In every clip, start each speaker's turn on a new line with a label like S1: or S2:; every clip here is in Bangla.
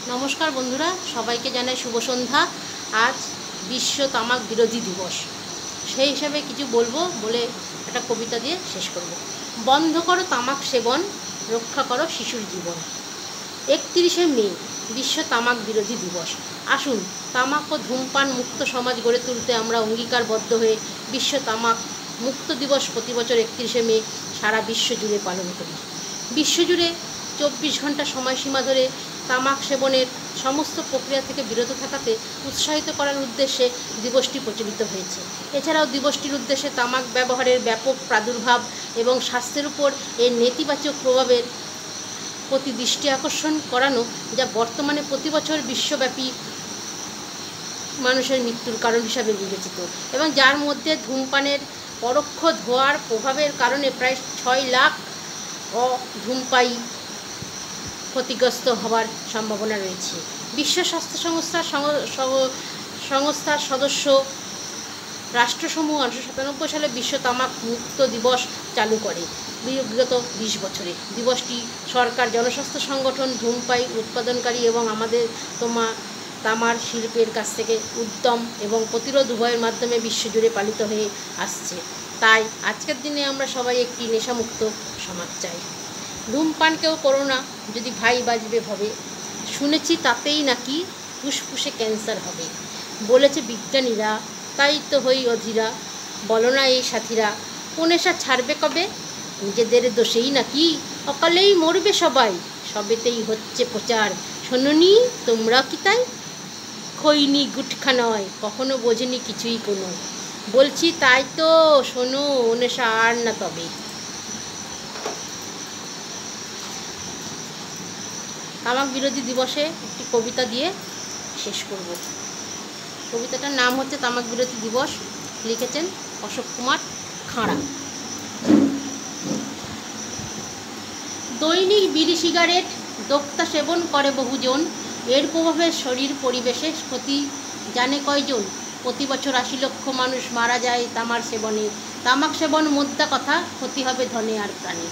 S1: नमस्कार बंधुरा सबाइके जानाई शुभ सन्ध्या। आज विश्व तामाक बिरोधी दिवस सेई हिसाबे किछु बोलबो बोले एक कविता दिए शेष करब। बंध करो तामाक सेवन, रक्षा करो शिशुर जीवन। 31 मे विश्व तामाक बिरोधी दिवस। आसुन तामाक और धूमपान मुक्त समाज गड़े तुलते आमरा अंगीकारबद्ध हये विश्व तामाक मुक्त दिवस प्रति बछर 31 मे सारा विश्व जुड़े पालन करी। विश्व जुड़े 24 घंटा समयसीमा धरे तामाक सेवनेर समस्त प्रक्रिया থেকে বিরত থাকাতে উৎসাহিত করার উদ্দেশ্যে দিবসটি প্রচলিত হয়েছে। এছাড়াও দিবসটির উদ্দেশ্যে তামাক ব্যবহারের ব্যাপক প্রাদুর্ভাব এবং স্বাস্থ্যের উপর এর নেতিবাচক প্রভাবের প্রতি দৃষ্টি আকর্ষণ করানো, যা বর্তমানে প্রতি বছর বিশ্বব্যাপী মানুষের মৃত্যুর কারণ হিসাবে বিবেচিত এবং যার মধ্যে ধূমপানের পরোক্ষ ধোঁয়ার প্রভাবের কারণে প্রায় 6 লাখ ধূমপায়ী ক্ষতিগ্রস্ত হওয়ার সম্ভাবনা রয়েছে। বিশ্ব স্বাস্থ্য সংস্থার সদস্য রাষ্ট্রসমূহ 1997 সালে বিশ্ব তামাক মুক্ত দিবস চালু করে। বিগত 20 বছরে দিবসটি সরকার, জনস্বাস্থ্য সংগঠন, ধূমপায়ী উৎপাদনকারী এবং আমাদের তামার শিল্পের কাছ থেকে উদ্যম এবং প্রতিরোধ উভয়ের মাধ্যমে বিশ্বজুড়ে পালিত হয়ে আসছে। তাই আজকের দিনে আমরা সবাই একটি নেশামুক্ত সমাজ চাই। ধূমপানকেও করো না যদি ভাই বাজবে ভবে, শুনেছি তাতেই নাকি ফুসফুসে ক্যান্সার হবে। বলেছে বিজ্ঞানীরা, তাই তো হই অধীরা। বলো না এই সাথীরা, কোন নেশা ছাড়বে কবে? নিজেদের দোষেই নাকি অকালেই মরবে সবাই। সবেতেই হচ্ছে প্রচার, শোনোনি তোমরা কি তাই? খৈনি গুটখা নয়, কখনো বোঝেনি কিছুই কোনো। বলছি তাই তো শোনো, নেশা আর না তবে। তামাক বিরোধী দিবসে একটি কবিতা দিয়ে শেষ করব। কবিতাটার নাম হচ্ছে তামাক বিরোধী দিবস। লিখেছেন অশোক কুমার খাঁড়া। দৈনিক বিড়ি সিগারেট দোক্তা সেবন করে বহুজন। এর প্রভাবে শরীর পরিবেশে ক্ষতি জানে কয়জন? প্রতি বছর 80 লক্ষ মানুষ মারা যায় তামাক সেবনে। তামাক সেবন মোদ্দা কথা, ক্ষতি হবে ধনে আর প্রাণে।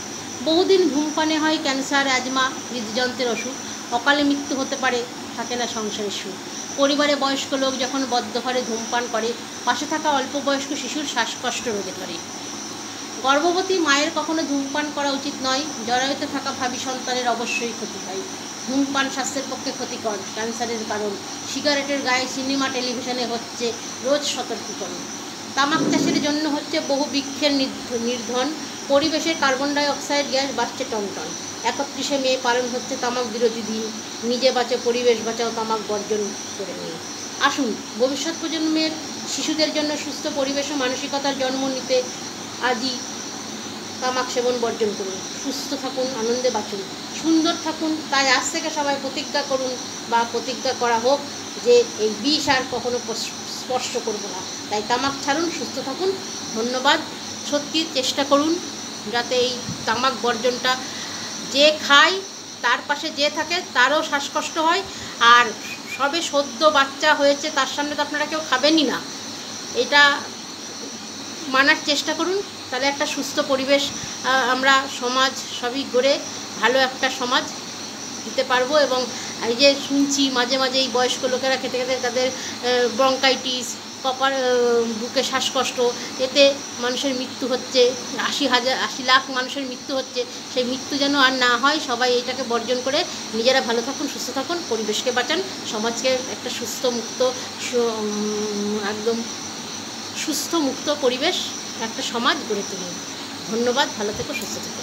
S1: বহুদিন ধূমপানে হয় ক্যান্সার, অ্যাজমা, হৃদযন্ত্রের অসুখ। অকালে মৃত্যু হতে পারে, থাকে না সংসারের সুখ। পরিবারে বয়স্ক লোক যখন বদ্ধঘরে ধূমপান করে, পাশে থাকা অল্প বয়স্ক শিশুর শ্বাসকষ্ট রোগে ধরে। গর্ভবতী মায়ের কখনো ধূমপান করা উচিত নয়। জরায়ুতে থাকা ভাবী সন্তানের অবশ্যই ক্ষতি হয়। ধূমপান স্বাস্থ্যের পক্ষে ক্ষতিকর, ক্যান্সারের কারণ। সিগারেটের গায়ে সিনেমা টেলিভিশনে হচ্ছে রোজ সতর্কীকরণ। তামাক চাষের জন্য হচ্ছে বহু বৃক্ষের নির্ধন। পরিবেশের কার্বন ডাই অক্সাইড গ্যাস বাড়ছে টনটন। 31 মে পালন হচ্ছে তামাক বিরোধী দিন। নিজে বাঁচাও, পরিবেশ বাঁচাও, তামাক বর্জন করে নিয়ে। আসুন ভবিষ্যৎ প্রজন্মের শিশুদের জন্য সুস্থ পরিবেশ ও মানসিকতার জন্ম নিতে আজই তামাক সেবন বর্জন করুন। সুস্থ থাকুন, আনন্দে বাঁচুন, সুন্দর থাকুন। তাই আজ থেকে সবাই প্রতিজ্ঞা করুন বা প্রতিজ্ঞা করা হোক যে এই বিষ আর কখনো স্পর্শ করব না। তাই তামাক ছাড়ুন, সুস্থ থাকুন। ধন্যবাদ। সত্যি চেষ্টা করুন যাতে এই তামাক বর্জনটা, যে খায় তার পাশে যে থাকে তারও শ্বাসকষ্ট হয়, আর সবে সদ্য বাচ্চা হয়েছে তার সামনে তো আপনারা কেউ খাবেনই না। এটা মানার চেষ্টা করুন, তাহলে একটা সুস্থ পরিবেশ আমরা সমাজ সবই গড়ে ভালো একটা সমাজ দিতে পারবো। এবং এই যে শুনছি মাঝে মাঝে এই বয়স্ক লোকেরা খেতে খেতে তাদের ব্রঙ্কাইটিস, কপার, বুকে শ্বাসকষ্ট, এতে মানুষের মৃত্যু হচ্ছে। 80 লাখ মানুষের মৃত্যু হচ্ছে। সেই মৃত্যু যেন আর না হয়, সবাই এইটাকে বর্জন করে নিজেরা ভালো থাকুন, সুস্থ থাকুন, পরিবেশকে বাঁচান, সমাজকে একটা সুস্থ মুক্ত, একদম সুস্থ মুক্ত পরিবেশ, একটা সমাজ গড়ে তুলুন। ধন্যবাদ। ভালো থেকো, সুস্থ থেকো।